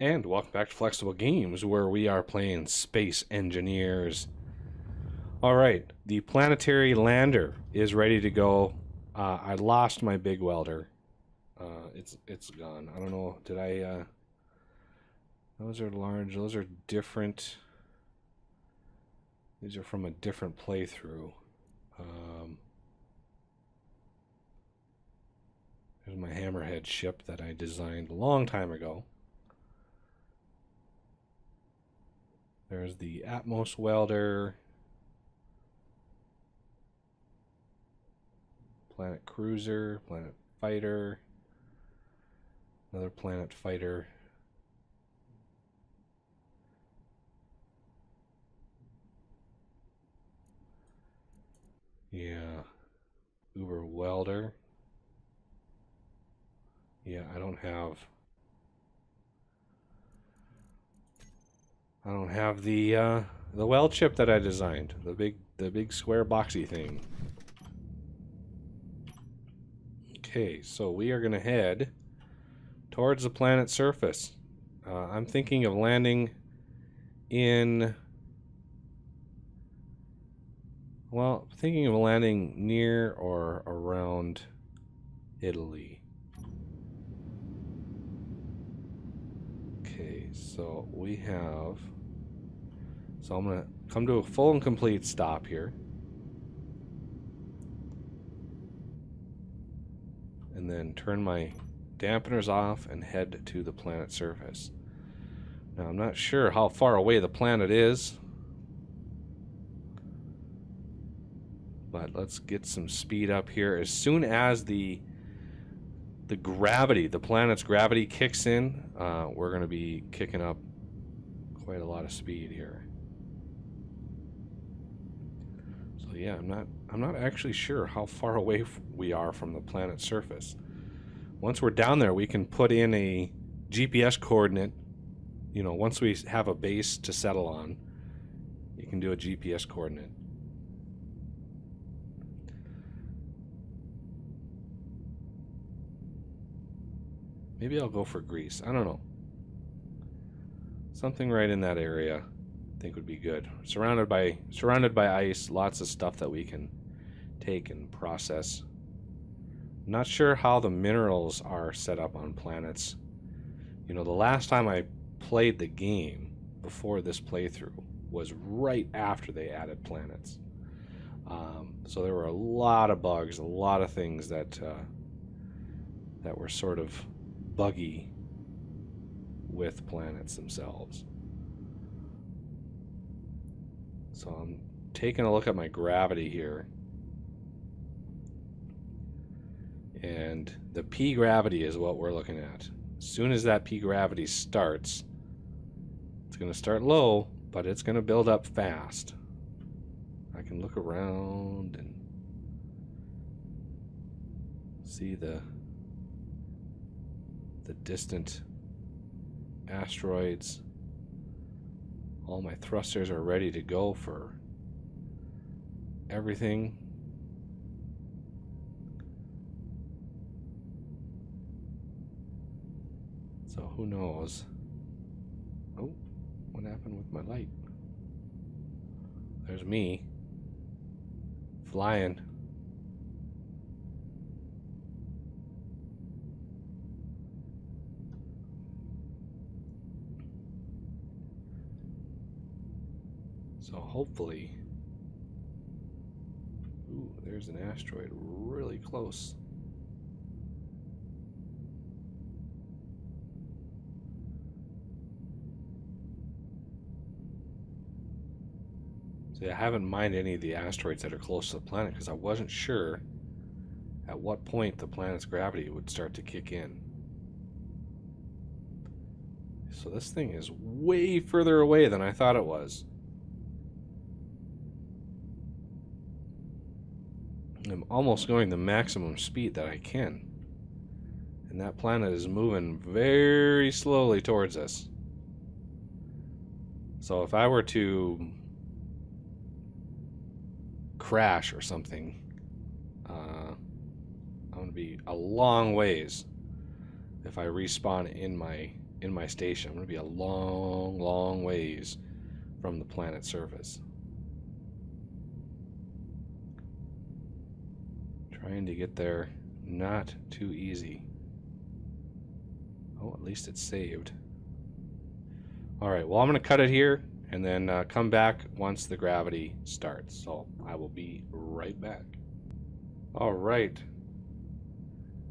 And welcome back to Flexible Games, where we are playing Space Engineers. Alright, the planetary lander is ready to go. I lost my big welder. It's gone. I don't know, did I... Those are large, those are different. These are from a different playthrough. There's my hammerhead ship that I designed a long time ago. There's the Atmos welder, planet cruiser, planet fighter, another planet fighter. Yeah, Uber welder. Yeah, I don't have the weld chip that I designed, the big square boxy thing. Okay, so we are gonna head towards the planet's surface. I'm thinking of landing in, well, thinking of landing near or around Italy. Okay, so we have, so I'm gonna come to a full and complete stop here. And then turn my dampeners off and head to the planet's surface. Now I'm not sure how far away the planet is, but let's get some speed up here. As soon as the gravity, the planet's gravity kicks in, we're going to be kicking up quite a lot of speed here. So yeah, I'm not actually sure how far away we are from the planet's surface. Once we're down there, we can put in a GPS coordinate. You know, once we have a base to settle on, you can do a GPS coordinate. Maybe I'll go for Greece. I don't know. Something right in that area I think would be good. Surrounded by ice, lots of stuff that we can take and process. I'm not sure how the minerals are set up on planets. You know, the last time I played the game before this playthrough was right after they added planets. So there were a lot of bugs, a lot of things that were sort of buggy with planets themselves. So I'm taking a look at my gravity here, and the P gravity is what we're looking at. As soon as that P gravity starts, it's going to start low, but it's going to build up fast. I can look around and see the distant asteroids. All my thrusters are ready to go for everything. So who knows? Oh, what happened with my light? There's me flying. So hopefully, ooh, there's an asteroid really close. See, I haven't mined any of the asteroids that are close to the planet because I wasn't sure at what point the planet's gravity would start to kick in. So this thing is way further away than I thought it was. I'm almost going the maximum speed that I can. And that planet is moving very slowly towards us. So if I were to crash or something, I'm going to be a long ways if I respawn in my in my station. I'm going to be a long, long ways from the planet's surface. Trying to get there, not too easy. Oh, at least it's saved. Alright, well, I'm going to cut it here and then come back once the gravity starts. So I will be right back. Alright.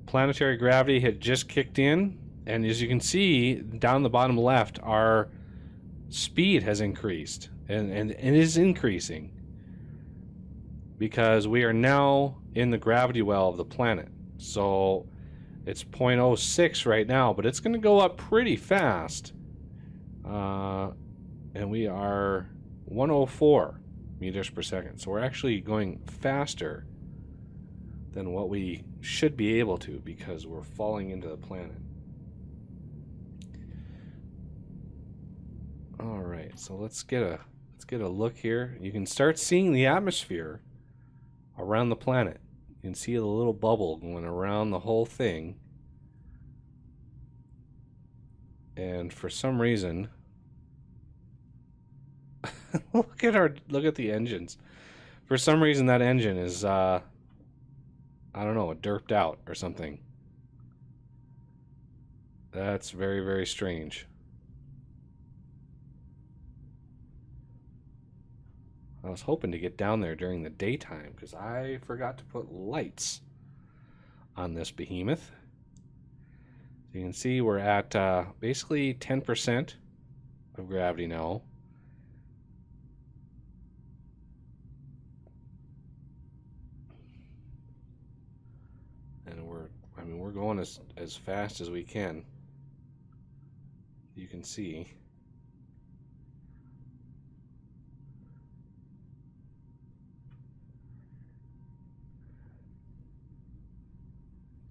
Planetary gravity had just kicked in, and as you can see down the bottom left, our speed has increased and is increasing because we are now in the gravity well of the planet. So it's 0.06 right now, but it's going to go up pretty fast. And we are 104 meters per second. So we're actually going faster than what we should be able to because we're falling into the planet. All right, so let's get a look here. You can start seeing the atmosphere around the planet. You can see the little bubble going around the whole thing. And for some reason, look at the engines. For some reason that engine is I don't know, derped out or something. That's very, very strange. I was hoping to get down there during the daytime because I forgot to put lights on this behemoth. So you can see we're at basically 10% of gravity now. And we're going as fast as we can. You can see.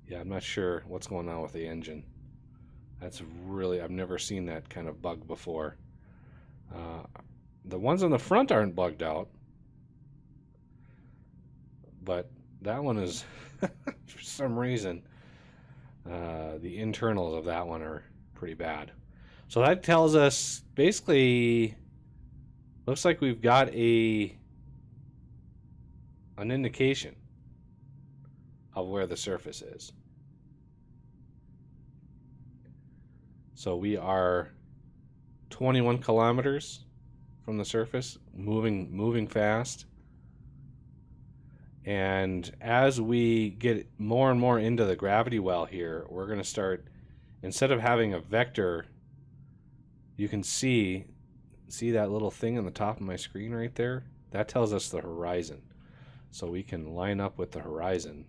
Yeah, I'm not sure what's going on with the engine. That's really, I've never seen that kind of bug before. The ones on the front aren't bugged out, but that one is, for some reason, the internals of that one are pretty bad. So that tells us, basically, looks like we've got an indication of where the surface is. So we are 21 kilometers from the surface, moving fast. And as we get more and more into the gravity well here, we're going to start, instead of having a vector, you can see that little thing on the top of my screen right there? That tells us the horizon. So we can line up with the horizon.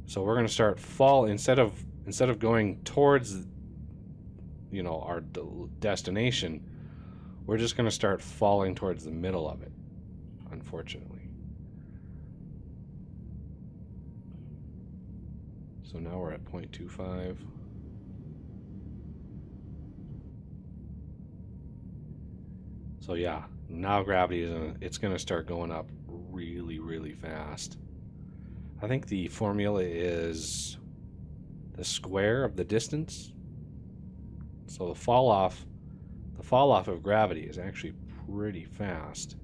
So we're going to start instead of going towards, you know, our destination, we're just going to start falling towards the middle of it, unfortunately. So now we're at 0.25. So yeah, now gravity it's going to start going up really, really fast. I think the formula is the square of the distance. So the fall off of gravity is actually pretty fast.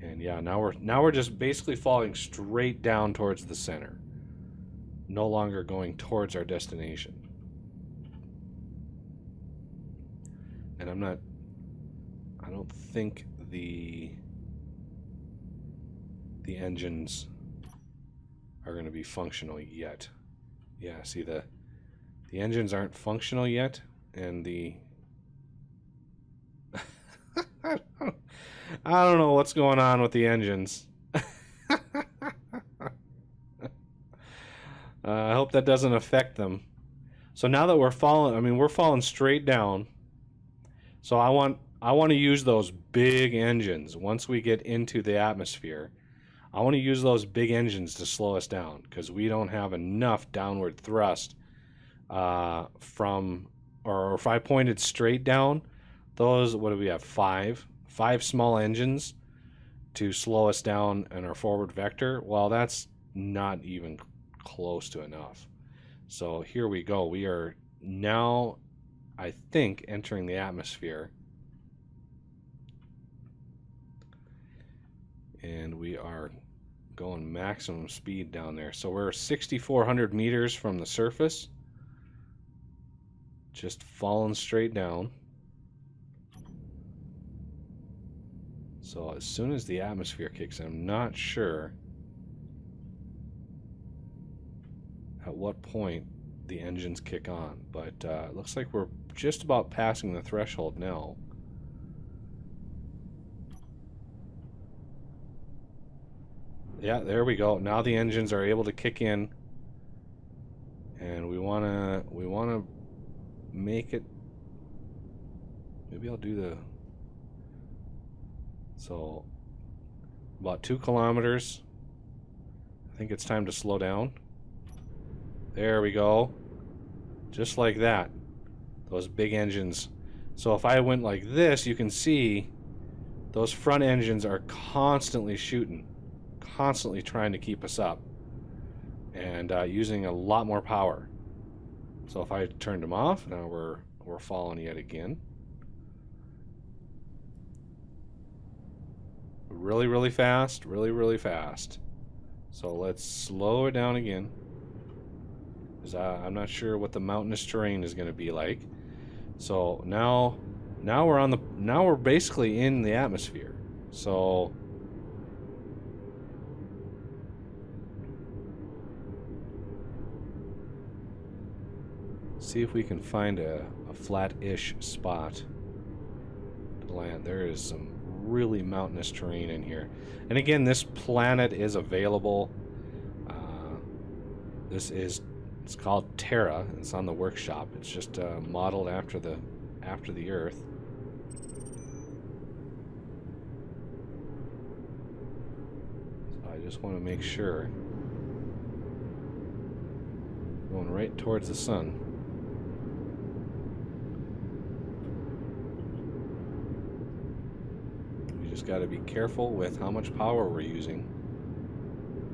And yeah, now we're just basically falling straight down towards the center. No longer going towards our destination. And I don't think the engines are going to be functional yet. Yeah, see the engines aren't functional yet, and the I don't know what's going on with the engines. I hope that doesn't affect them. So now that we're falling straight down. So I want to use those big engines once we get into the atmosphere. I want to use those big engines to slow us down because we don't have enough downward thrust or if I pointed straight down, those, what do we have, five small engines to slow us down in our forward vector. Well, that's not even close to enough. So here we go. We are now, I think, entering the atmosphere. And we are going maximum speed down there. So we're 6,400 meters from the surface. Just falling straight down. So as soon as the atmosphere kicks in, I'm not sure at what point the engines kick on, but it looks like we're just about passing the threshold now. Yeah, there we go. Now the engines are able to kick in, and we wanna make it. Maybe I'll do the. So about 2 kilometers. I think it's time to slow down. There we go. Just like that. Those big engines. So if I went like this, you can see those front engines are constantly shooting, constantly trying to keep us up, and using a lot more power. So if I turned them off, now we're falling yet again. Really, really fast, really, really fast. So let's slow it down again. I'm not sure what the mountainous terrain is going to be like. So now we're basically in the atmosphere. So see if we can find a flat-ish spot to land. There is some really mountainous terrain in here. And again, this planet is available. It's called Terra. It's on the workshop. It's just modeled after the Earth. So I just want to make sure. Going right towards the sun. We just got to be careful with how much power we're using.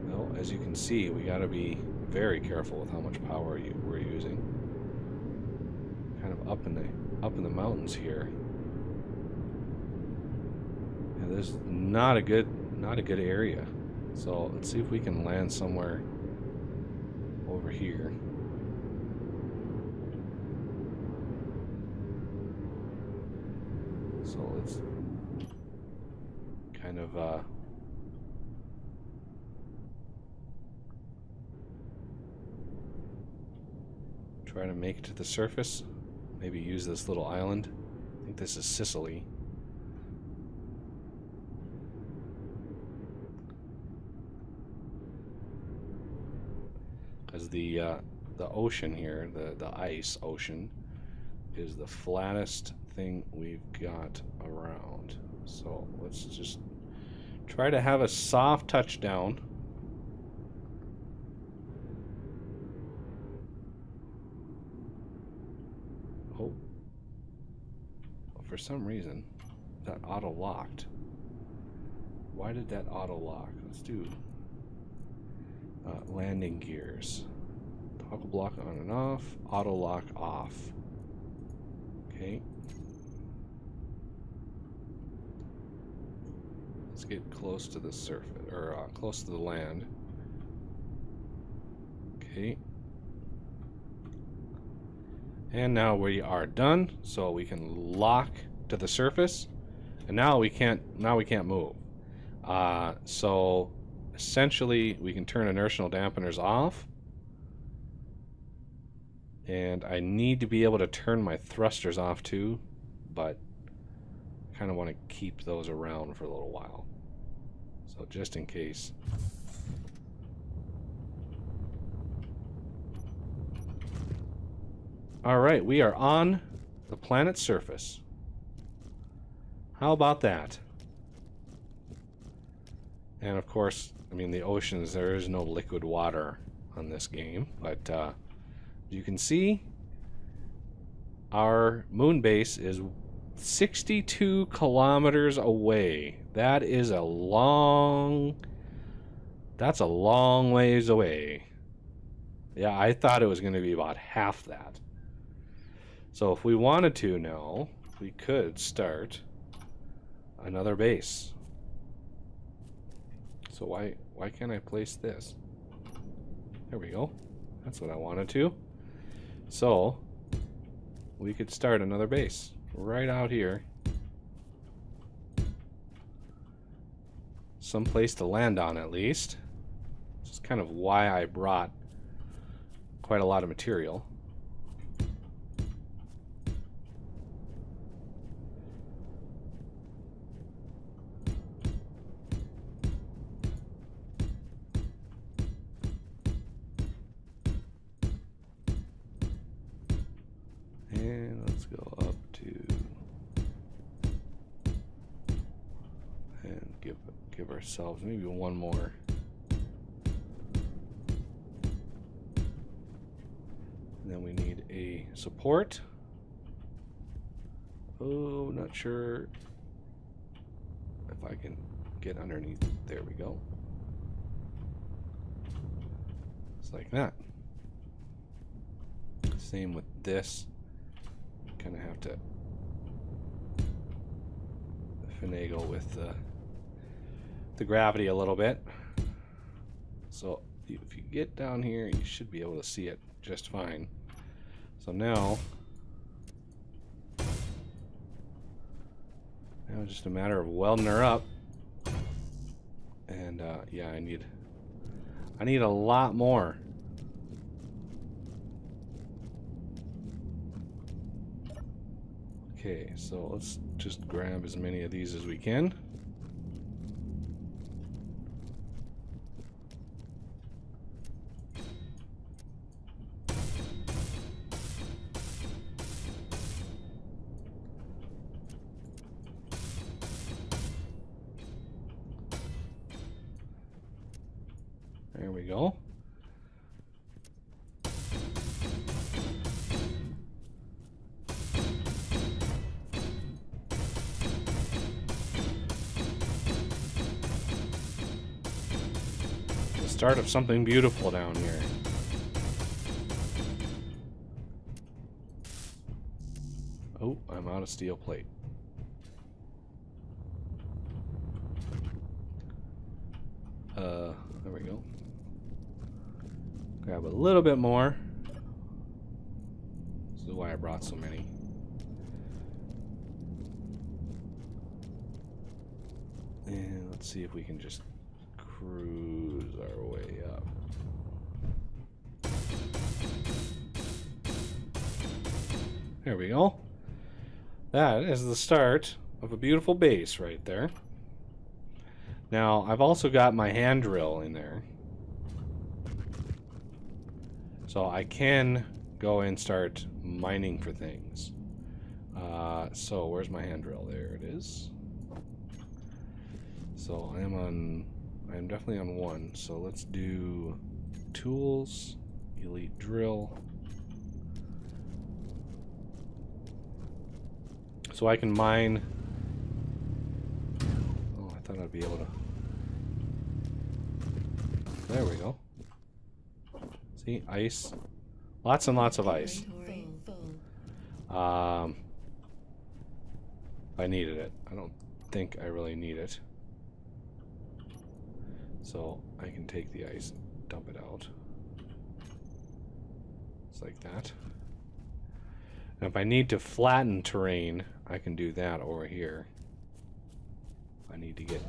Well, as you can see, we got to be very careful with how much power we're using. Kind of up in the mountains here. Yeah, this is not a good area. So let's see if we can land somewhere over here. So let's kind of try to make it to the surface. Maybe use this little island. I think this is Sicily. Because the ocean here, the ice ocean, is the flattest thing we've got around. So let's just try to have a soft touchdown. Oh, for some reason that auto locked. Why did that auto lock? Let's do landing gears. Toggle block on and off. Auto lock off. Okay. Let's get close to the surface, or close to the land. Okay. And now we are done, so we can lock to the surface. And now we can't move. So essentially we can turn inertial dampeners off. And I need to be able to turn my thrusters off too, but I kind of want to keep those around for a little while. So just in case. Alright, we are on the planet's surface. How about that? And of course, I mean, the oceans, there is no liquid water on this game, but you can see our moon base is 62 kilometers away. That is that's a long ways away. Yeah, I thought it was going to be about half that. So if we wanted to now, we could start another base. So why can't I place this? There we go. That's what I wanted to. So we could start another base right out here. Some place to land on at least. Which is kind of why I brought quite a lot of material. And let's go up to and give ourselves maybe one more. And then we need a support. Oh, not sure if I can get underneath. There we go. It's like that. Same with this. Kind of have to finagle with the gravity a little bit. So if you get down here, you should be able to see it just fine. So now it's just a matter of welding her up. And yeah, I need a lot more. Okay, so let's just grab as many of these as we can. There we go. The start of something beautiful down here. Oh, I'm out of steel plate. There we go. Grab a little bit more. This is why I brought so many. And let's see if we can just cruise our way up. There we go. That is the start of a beautiful base right there. Now, I've also got my hand drill in there. So I can go and start mining for things. So where's my hand drill? There it is. So I'm definitely on 1. So let's do tools, elite drill. So I can mine. Oh, I thought I'd be able to. There we go. See, ice. Lots and lots of ice. I needed it. I don't think I really need it. So I can take the ice and dump it out. It's like that. And if I need to flatten terrain, I can do that over here. I need to get...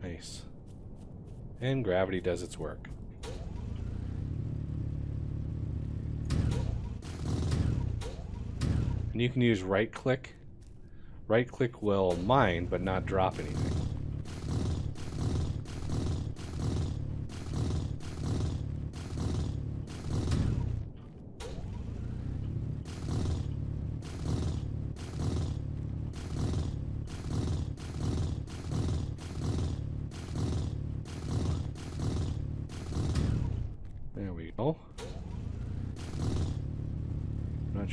Nice. And gravity does its work. And you can use right click. Right click will mine but not drop anything.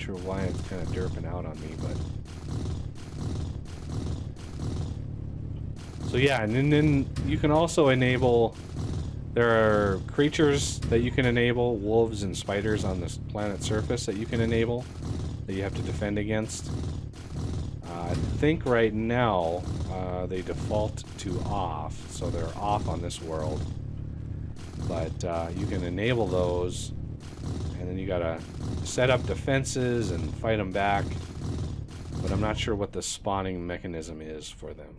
sure why it's kind of derping out on me, but... So yeah, and then you can also enable... There are creatures that you can enable, wolves and spiders on this planet's surface that you can enable, that you have to defend against. I think right now they default to off, so they're off on this world. But you can enable those, and then you gotta set up defenses and fight them back. But I'm not sure what the spawning mechanism is for them.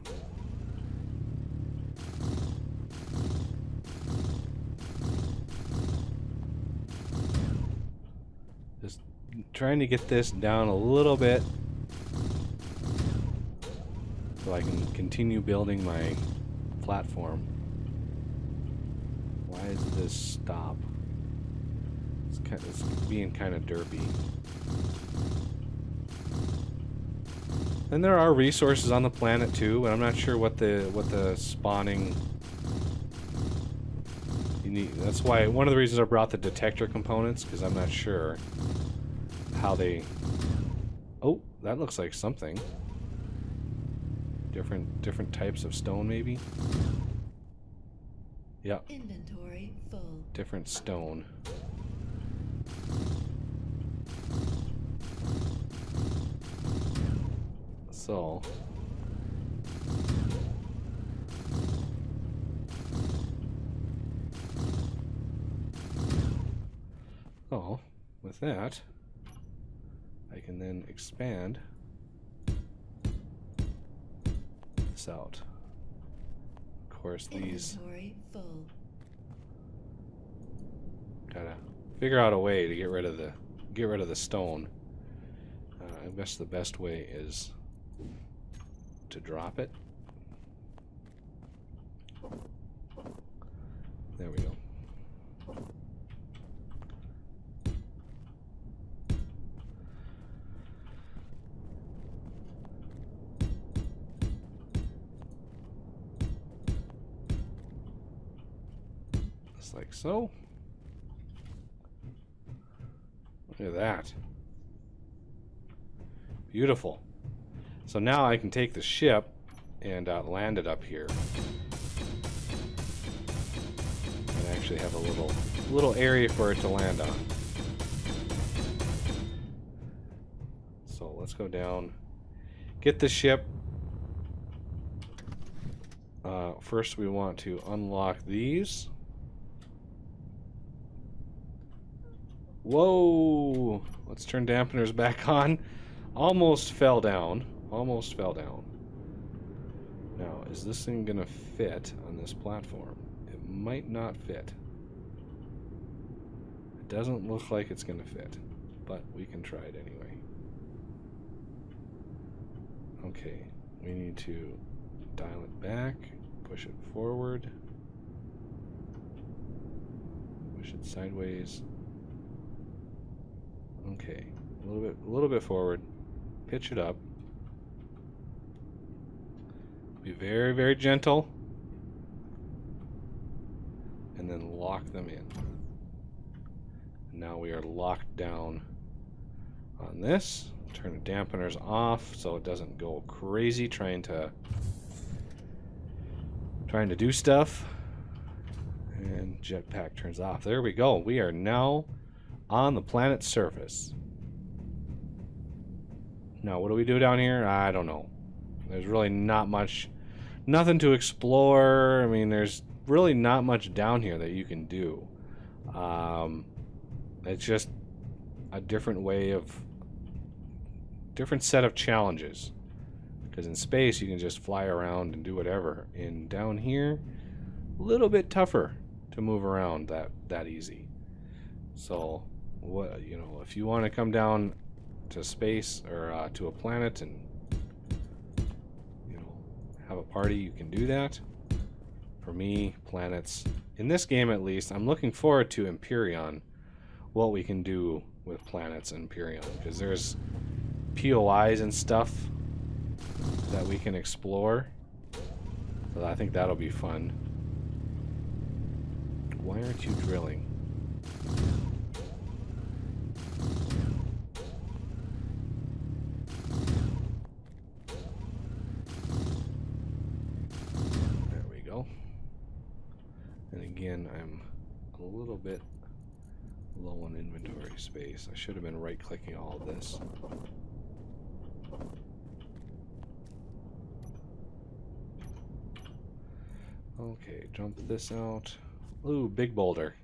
Just trying to get this down a little bit so I can continue building my platform. Why does this stop? It's being kind of derpy. And there are resources on the planet too, and I'm not sure what the spawning you need. That's why one of the reasons I brought the detector components, because I'm not sure how they. Oh, that looks like something. Different types of stone, maybe. Yep. Inventory full. Different stone. So. Oh, with that, I can then expand this out. Of course, these. Inventory full. Gotta figure out a way to get rid of the stone. I guess the best way is to drop it. There we go. Just like so. Look at that. Beautiful. So now I can take the ship and land it up here. And actually have a little area for it to land on. So let's go down. Get the ship. First we want to unlock these. Whoa! Let's turn dampeners back on. Almost fell down. Almost fell down. Now, is this thing gonna fit on this platform? It might not fit. It doesn't look like it's gonna fit, but we can try it anyway. Okay, we need to dial it back, push it forward, push it sideways. Okay, a little bit forward. Pitch it up. Be very, very gentle. And then lock them in. And now we are locked down on this. Turn the dampeners off so it doesn't go crazy trying to do stuff. And jetpack turns off. There we go. We are now on the planet's surface. Now, what do we do down here? I don't know. There's really not much, nothing to explore. I mean, there's really not much down here that you can do. It's just a different set of challenges. Because in space, you can just fly around and do whatever. And down here, a little bit tougher to move around that easy. So, what, you know, if you want to come down to space or to a planet and, you know, have a party, you can do that. For me, planets, in this game at least, I'm looking forward to Empyrean, what we can do with planets in Empyrean, because there's POIs and stuff that we can explore. So I think that'll be fun. Why aren't you drilling? again, I'm a little bit low on inventory space. I should have been right-clicking all of this. Okay, jump this out. Ooh, big boulder.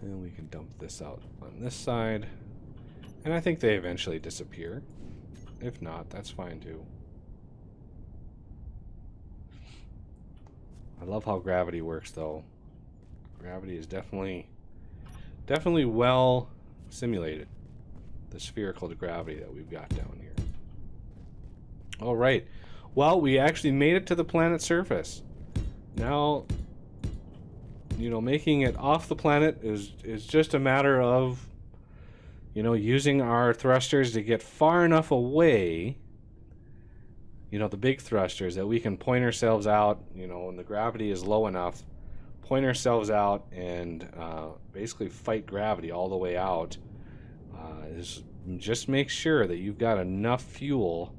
And we can dump this out on this side. And I think they eventually disappear. If not, that's fine too. I love how gravity works though. Gravity is definitely well simulated. The spherical gravity that we've got down here. All right. Well, we actually made it to the planet's surface. Now, you know, making it off the planet is just a matter of, you know, using our thrusters to get far enough away, you know, the big thrusters, that we can point ourselves out, you know, when the gravity is low enough, point ourselves out and basically fight gravity all the way out. Just make sure that you've got enough fuel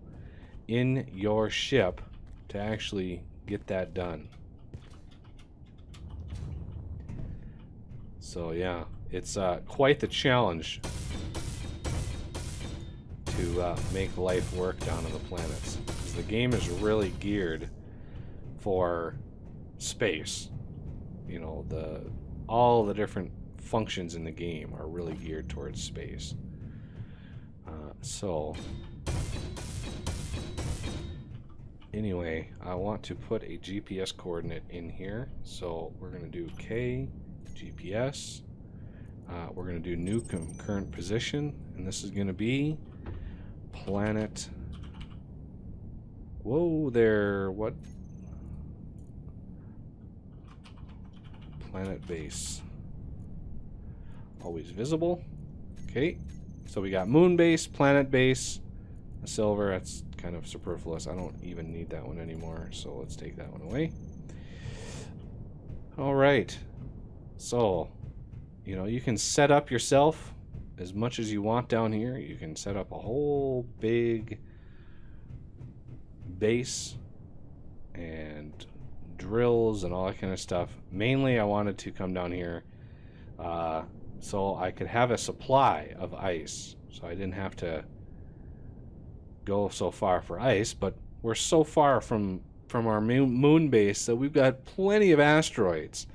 in your ship to actually get that done. So yeah, it's quite the challenge to make life work down on the planets. Because the game is really geared for space. You know, all the different functions in the game are really geared towards space. So anyway, I want to put a GPS coordinate in here. So we're going to do K GPS. We're going to do new current position, and this is going to be planet. Whoa there, what? Planet base. Always visible. Okay, so we got moon base, planet base, a silver. That's kind of superfluous. I don't even need that one anymore, so let's take that one away. All right. So, you know, you can set up yourself as much as you want down here. You can set up a whole big base and drills and all that kind of stuff. Mainly, I wanted to come down here so I could have a supply of ice, so I didn't have to go so far for ice. But we're so far from our moon base that we've got plenty of asteroids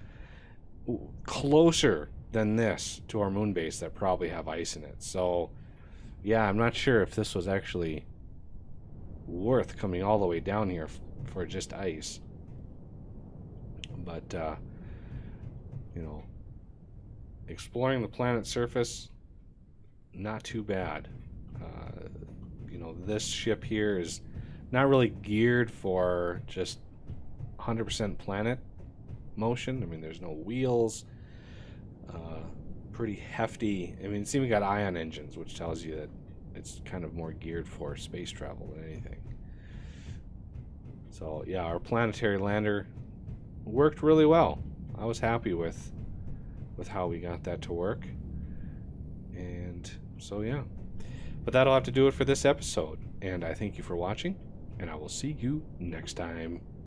closer than this to our moon base that probably have ice in it. So yeah, I'm not sure if this was actually worth coming all the way down here for just ice. But you know, exploring the planet's surface, not too bad. You know, this ship here is not really geared for just 100% planet motion. I mean, there's no wheels. Pretty hefty. I mean, it's even got ion engines, which tells you that it's kind of more geared for space travel than anything. So yeah, our planetary lander worked really well. I was happy with how we got that to work. And so yeah. But that'll have to do it for this episode. And I thank you for watching, and I will see you next time.